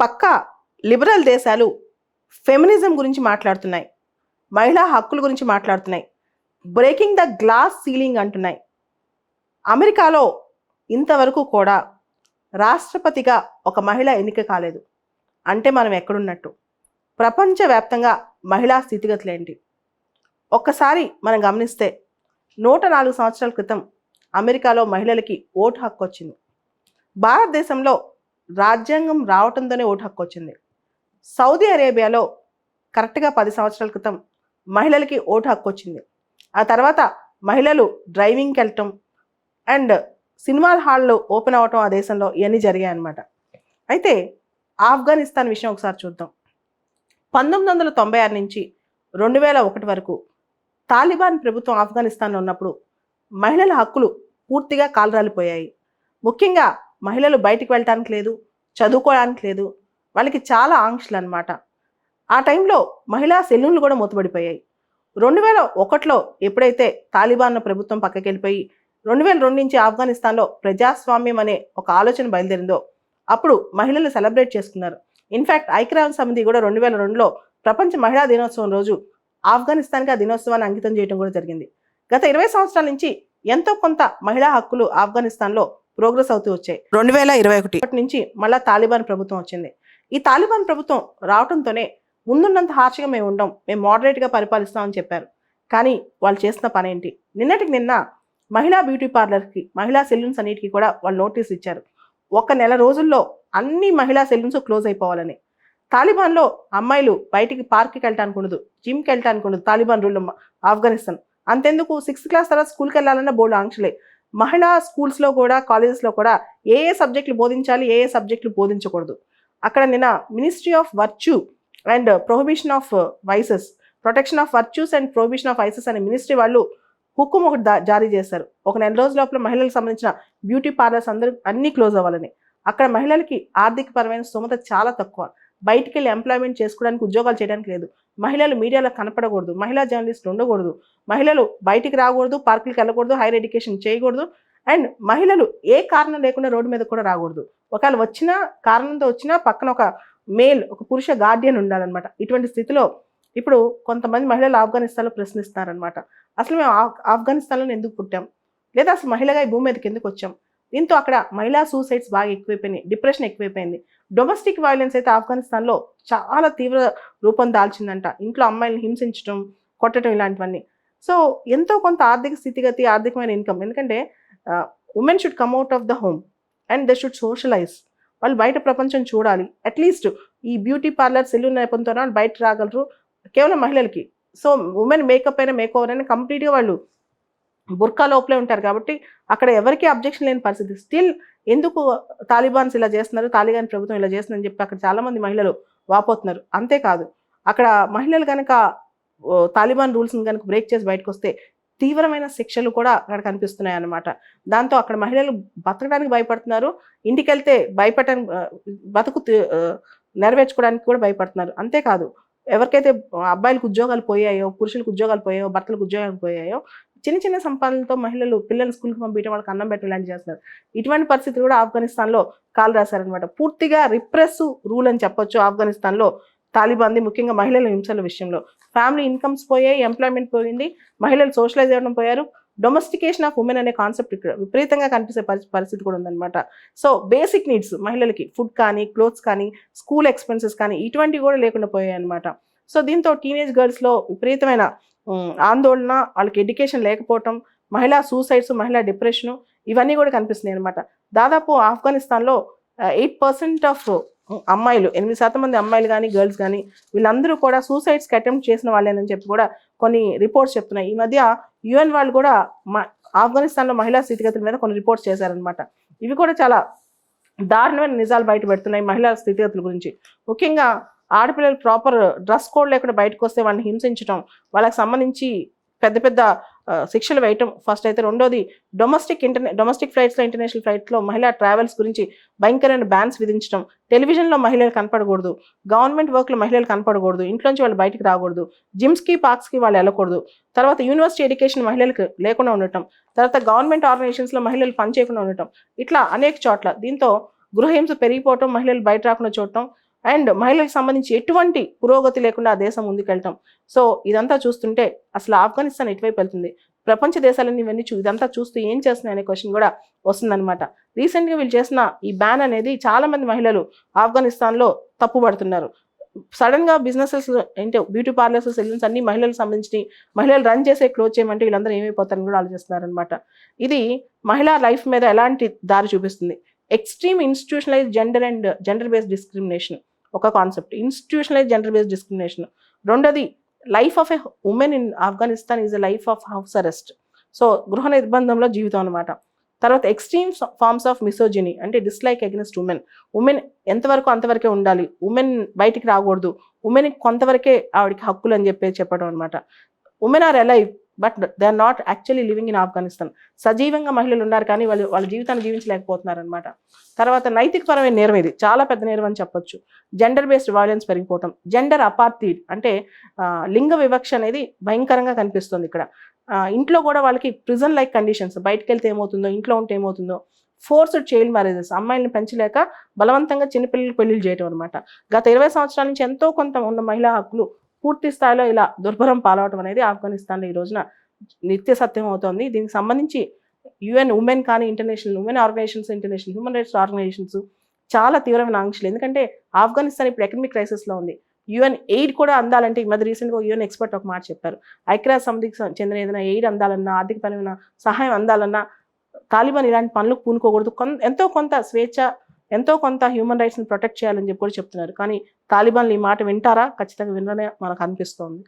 పక్క లిబరల్ దేశాలు ఫెమినిజం గురించి మాట్లాడుతున్నాయి, మహిళా హక్కుల గురించి మాట్లాడుతున్నాయి, బ్రేకింగ్ ద గ్లాస్ సీలింగ్ అంటున్నాయి. అమెరికాలో ఇంతవరకు కూడా రాష్ట్రపతిగా ఒక మహిళ ఎన్నిక కాలేదు. అంటే మనం ఎక్కడున్నట్టు? ప్రపంచవ్యాప్తంగా మహిళా స్థితిగతులేంటి? ఒక్కసారి మనం గమనిస్తే 104 సంవత్సరాల క్రితం అమెరికాలో మహిళలకి ఓటు హక్కు వచ్చింది. భారతదేశంలో రాజ్యాంగం రావటంతోనే ఓటు హక్కు వచ్చింది. సౌదీ అరేబియాలో కరెక్ట్గా 10 సంవత్సరాల క్రితం మహిళలకి ఓటు హక్కు వచ్చింది. ఆ తర్వాత మహిళలు డ్రైవింగ్కి వెళ్ళటం అండ్ సినిమాల హాళ్ళు ఓపెన్ అవ్వటం ఆ దేశంలో ఇవన్నీ జరిగాయి అన్నమాట. అయితే ఆఫ్ఘనిస్తాన్ విషయం ఒకసారి చూద్దాం. 1996 నుంచి 2001 వరకు తాలిబాన్ ప్రభుత్వం ఆఫ్ఘనిస్తాన్లో ఉన్నప్పుడు మహిళల హక్కులు పూర్తిగా కాలరాలిపోయాయి. ముఖ్యంగా మహిళలు బయటికి వెళ్ళటానికి లేదు, చదువుకోవడానికి లేదు, వాళ్ళకి చాలా ఆంక్షలు అన్నమాట. ఆ టైంలో మహిళా సెలూన్లు కూడా మూతపడిపోయాయి. 2001లో ఎప్పుడైతే తాలిబాన్ ప్రభుత్వం పక్కకి వెళ్ళిపోయి 2002 నుంచి ఆఫ్ఘనిస్తాన్లో ప్రజాస్వామ్యం అనే ఒక ఆలోచన బయలుదేరిందో అప్పుడు మహిళలు సెలబ్రేట్ చేసుకున్నారు. ఇన్ఫ్యాక్ట్ ఐక్యరాజ్య సమితి కూడా 2002లో ప్రపంచ మహిళా దినోత్సవం రోజు ఆఫ్ఘనిస్తాన్కి ఆ దినోత్సవాన్ని అంకితం చేయడం కూడా జరిగింది. గత 20 సంవత్సరాల నుంచి ఎంతో కొంత మహిళా హక్కులు ఆఫ్ఘనిస్తాన్లో ప్రోగ్రెస్ అవుతూ వచ్చాయి. 2021 నుంచి మళ్ళీ తాలిబాన్ ప్రభుత్వం వచ్చింది. ఈ తాలిబాన్ ప్రభుత్వం రావడంతోనే ముందున్నంత హార్ష్గా మేము ఉండం, మేము మోడరేట్గా పరిపాలిస్తామని చెప్పారు. కానీ వాళ్ళు చేసిన పని ఏంటి? నిన్నటికి నిన్న మహిళా బ్యూటీ పార్లర్కి, మహిళా సెలూన్స్ అన్నిటికీ కూడా వాళ్ళు నోటీస్ ఇచ్చారు. 1 నెల రోజుల్లో అన్ని మహిళా సెలూన్స్ క్లోజ్ అయిపోవాలని. తాలిబాన్లో అమ్మాయిలు బయటికి పార్క్కి వెళ్ళటానికి ఉండదు, జిమ్కి వెళ్ళటానికి ఉండదు. Taliban rule Afghanistan. అంతెందుకు 6th క్లాస్ తర్వాత స్కూల్కి వెళ్ళాలన్న బోర్డు ఆంక్షలే. మహిళా స్కూల్స్లో కూడా, కాలేజెస్లో కూడా ఏ సబ్జెక్టులు బోధించాలి, ఏ సబ్జెక్టులు బోధించకూడదు. అక్కడ నిన్న ministry of virtue and prohibition of vices, protection of virtues and prohibition of vices అనే మినిస్ట్రీ వాళ్ళు హుకుం ఒకటి జారీ చేశారు. 1 నెల రోజుల లోపల మహిళలకు సంబంధించిన బ్యూటీ పార్లర్స్ అందరూ అన్నీ క్లోజ్ అవ్వాలని. అక్కడ మహిళలకి ఆర్థికపరమైన స్తోమత చాలా తక్కువ. బయటికి వెళ్ళి ఎంప్లాయ్మెంట్ చేసుకోవడానికి, ఉద్యోగాలు చేయడానికి లేదు. మహిళలు మీడియాలో కనపడకూడదు, మహిళా జర్నలిస్టులు ఉండకూడదు, మహిళలు బయటికి రాకూడదు, పార్కులకు వెళ్ళకూడదు, హైయర్ ఎడ్యుకేషన్ చేయకూడదు, అండ్ మహిళలు ఏ కారణం లేకుండా రోడ్డు మీద కూడా రాకూడదు. ఒకవేళ వచ్చినా, కారణంతో వచ్చినా పక్కన ఒక ఒక పురుష గార్డియన్ ఉండాలన్నమాట. ఇటువంటి స్థితిలో ఇప్పుడు కొంతమంది మహిళలు ఆఫ్ఘనిస్తాన్లో ప్రశ్నిస్తున్నారనమాట. అసలు మేము ఆఫ్ఘనిస్తాన్లో ఎందుకు పుట్టాం, లేదా అసలు మహిళగా ఈ భూమి మీదకి ఎందుకు వచ్చాం? దీంతో అక్కడ మహిళా సూసైడ్స్ బాగా ఎక్కువైపోయినాయి, డిప్రెషన్ ఎక్కువైపోయింది. డొమెస్టిక్ వైలెన్స్ అయితే ఆఫ్ఘనిస్తాన్లో చాలా తీవ్ర రూపం దాల్చిందంట. ఇంట్లో అమ్మాయిలను హింసించడం, కొట్టడం ఇలాంటివన్నీ. సో ఎంతో కొంత ఆర్థిక స్థితిగతి, ఆర్థికమైన ఇన్కమ్. ఎందుకంటే women should come out of the home and they should socialise. వాళ్ళు బయట ప్రపంచం చూడాలి. అట్లీస్ట్ ఈ బ్యూటీ పార్లర్, సెలూన్ నేపథ్యంతో వాళ్ళు బయట రాగలరు, కేవలం మహిళలకి. సో ఉమెన్ మేకప్ అయినా, మేకోవర్ అయినా కంప్లీట్గా వాళ్ళు బుర్కా లోపలే ఉంటారు కాబట్టి అక్కడ ఎవరికీ అబ్జెక్షన్ లేని పరిస్థితి. స్టిల్ ఎందుకు తాలిబాన్స్ ఇలా చేస్తున్నారు, తాలిబాన్ ప్రభుత్వం ఇలా చేస్తుందని చెప్పి అక్కడ చాలామంది మహిళలు వాపోతున్నారు. అంతేకాదు అక్కడ మహిళలు కనుక తాలిబాన్ రూల్స్ని కనుక బ్రేక్ చేసి బయటకు వస్తే తీవ్రమైన శిక్షలు కూడా అక్కడ కనిపిస్తున్నాయి అన్నమాట. దాంతో అక్కడ మహిళలు బతకడానికి భయపడుతున్నారు, ఇంటికి వెళ్తే భయపడటానికి, బతుకు నెరవేర్చుకోవడానికి కూడా భయపడుతున్నారు. అంతేకాదు ఎవరికైతే అబ్బాయిలకు ఉద్యోగాలు పోయాయో, పురుషులకు ఉద్యోగాలు పోయాయో, భర్తలకు ఉద్యోగాలు పోయాయో, చిన్న చిన్న సంపాదనలతో మహిళలు పిల్లల్ని స్కూల్కి పంపించడం, వాళ్ళకి అన్నం పెట్టడం ఇలాంటి చేస్తున్నారు. ఇటువంటి పరిస్థితులు కూడా ఆఫ్ఘనిస్తాన్లో కాలు రాశారనమాట. పూర్తిగా రిప్రెసివ్ రూల్ అని చెప్పొచ్చు ఆఫ్ఘనిస్తాన్లో తాలిబాన్ది, ముఖ్యంగా మహిళల హింసల విషయంలో. ఫ్యామిలీ ఇన్కమ్స్ పోయాయి, ఎంప్లాయ్మెంట్ పోయింది, మహిళలు సోషలైజ్ అవ్వడం పోయారు. డొమెస్టికేషన్ ఆఫ్ ఉమెన్ అనే కాన్సెప్ట్ ఇక్కడ విపరీతంగా కనిపిసే పరిస్థితి కూడా ఉందన్నమాట. సో బేసిక్ నీడ్స్ మహిళలకి, ఫుడ్ కానీ, క్లోత్స్ కానీ, స్కూల్ ఎక్స్పెన్సెస్ కానీ ఇటువంటివి కూడా లేకుండా పోయాయి అనమాట. సో దీంతో టీనేజ్ గర్ల్స్లో విపరీతమైన ఆందోళన, వాళ్ళకి ఎడ్యుకేషన్ లేకపోవటం, మహిళా సూసైడ్స్, మహిళా డిప్రెషను ఇవన్నీ కూడా కనిపిస్తున్నాయి అనమాట. దాదాపు ఆఫ్ఘనిస్తాన్లో 8% ఆఫ్ అమ్మాయిలు, 8% మంది అమ్మాయిలు కానీ, గర్ల్స్ కానీ వీళ్ళందరూ కూడా సూసైడ్స్కి అటెంప్ట్ చేసిన వాళ్ళేనని చెప్పి కూడా కొన్ని రిపోర్ట్స్ చెప్తున్నాయి. ఈ మధ్య యుఎన్ వాళ్ళు కూడా ఆఫ్ఘనిస్తాన్లో మహిళా స్థితిగతుల మీద కొన్ని రిపోర్ట్స్ చేశారనమాట. ఇవి కూడా చాలా దారుణమైన నిజాలు బయట పెడుతున్నాయి మహిళా స్థితిగతుల గురించి. ముఖ్యంగా ఆడపిల్లలు ప్రాపర్ డ్రెస్ కోడ్ లేకుండా బయటకు వస్తే వాళ్ళని హింసించడం, వాళ్ళకి సంబంధించి పెద్ద పెద్ద శిక్షలు వేయటం ఫస్ట్ అయితే. రెండోది డొమెస్టిక్ ఫ్లైట్స్లో, ఇంటర్నేషనల్ ఫ్లైట్స్లో మహిళా ట్రావెల్స్ గురించి భయంకరమైన బ్యాన్స్ విధించడం, టెలివిజన్లో మహిళలు కనపడకూడదు, గవర్నమెంట్ వర్క్లో మహిళలు కనపడకూడదు, ఇంట్లోంచి వాళ్ళు బయటికి రాకూడదు, జిమ్స్కి, పార్క్స్కి వాళ్ళు వెళ్ళకూడదు, తర్వాత యూనివర్సిటీ ఎడ్యుకేషన్ మహిళలకు లేకుండా ఉండటం, తర్వాత గవర్నమెంట్ ఆర్గనైజేషన్స్లో మహిళలు పనిచేయకుండా ఉండటం, ఇట్లా అనేక చోట్ల. దీంతో గృహహింస పెరిగిపోవటం, మహిళలు బయట రాకుండా చూడటం, అండ్ మహిళలకు సంబంధించి ఎటువంటి పురోగతి లేకుండా ఆ దేశం ముందుకెళ్ళటం. సో ఇదంతా చూస్తుంటే అసలు ఆఫ్ఘనిస్తాన్ ఎటువైపు వెళ్తుంది, ప్రపంచ దేశాలన్నీ ఇవన్నీ ఇదంతా చూస్తూ ఏం చేస్తున్నాయి అనే క్వశ్చన్ కూడా వస్తుందన్నమాట. రీసెంట్గా వీళ్ళు చేసిన ఈ బ్యాన్ అనేది చాలా మంది మహిళలు ఆఫ్ఘనిస్తాన్లో తప్పుపడుతున్నారు. సడన్ గా బిజినెసెస్ అంటే బ్యూటీ పార్లర్స్, సెలూన్స్ అన్ని మహిళలకు సంబంధించి మహిళలు రన్ చేసే క్లోజ్ చేయమంటే వీళ్ళందరూ ఏమైపోతారని కూడా ఆలోచిస్తున్నారు అనమాట. ఇది మహిళా లైఫ్ మీద ఎలాంటి దారి చూపిస్తుంది. Extreme institutionalise gender and gender based discrimination ఒక concept, institutionalise gender based discrimination. రెండోది life of a woman in Afghanistan is a life of house arrest. So గృహ నిర్బంధంలో జీవితం అనమాట. తర్వాత ఎక్స్ట్రీమ్ ఫార్మ్స్ ఆఫ్ మిసోజినీ అంటే డిస్లైక్ అగెన్స్ట్ ఉమెన్. ఉమెన్ ఎంతవరకు అంతవరకే ఉండాలి, ఉమెన్ బయటికి రాకూడదు, ఉమెన్ కొంతవరకే ఆవిడకి హక్కులు అని చెప్పడం అనమాట. Women are alive but they are not actually living in Afghanistan. సజీవంగా మహిళలు ఉన్నారు కానీ వాళ్ళ జీవితాన్ని జీవించలేకపోతున్నారు అనమాట. తర్వాత నైతికపరమైన నేరం, ఇది చాలా పెద్ద నేరం అని చెప్పొచ్చు. జెండర్ బేస్డ్ వైలెన్స్ పెరిగిపోవటం, జెండర్ అపార్థీడ్ అంటే లింగ వివక్ష అనేది భయంకరంగా కనిపిస్తుంది ఇక్కడ. ఇంట్లో కూడా వాళ్ళకి ప్రిజన్ లైక్ కండిషన్స్, బయటకు వెళ్తే ఏమవుతుందో, ఇంట్లో ఉంటే ఏమవుతుందో. ఫోర్స్డ్ చైల్డ్ మ్యారేజెస్, అమ్మాయిలను పెంచలేక బలవంతంగా చిన్నపిల్లలు పెళ్లిళ్ళు చేయడం అనమాట. గత 20 సంవత్సరాల నుంచి ఎంతో కొంత ఉన్న మహిళా హక్కులు పూర్తి స్థాయిలో ఇలా దుర్భరం పాలవటం అనేది ఆఫ్ఘనిస్తాన్లో ఈ రోజున నిత్య సత్యం అవుతోంది. దీనికి సంబంధించి యుఎన్ ఉమెన్ కానీ international women organisations, international human rights organisations చాలా తీవ్రమైన ఆంక్షలు. ఎందుకంటే ఆఫ్ఘనిస్తాన్ ఇప్పుడు ఎకనమిక్ క్రైసిస్లో ఉంది. యుఎన్ ఎయిడ్ కూడా అందాలంటే ఈ మధ్య రీసెంట్గా యుఎన్ ఎక్స్పర్ట్ ఒక మాట చెప్పారు. ఐక్యరాజ్య సమితికి చెందిన ఏదైనా ఎయిడ్ అందాలన్నా, ఆర్థికపరమైన సహాయం అందాలన్నా తాలిబాన్ ఇలాంటి పనులకు పూనుకోకూడదు. ఎంతో కొంత స్వేచ్ఛ, ఎంతో కొంత హ్యూమన్ రైట్స్ని ప్రొటెక్ట్ చేయాలని చెప్పి కూడా చెప్తున్నారు. కానీ తాలిబాన్లు ఈ మాట వింటారా? ఖచ్చితంగా వినరనే మనకు అనిపిస్తోంది.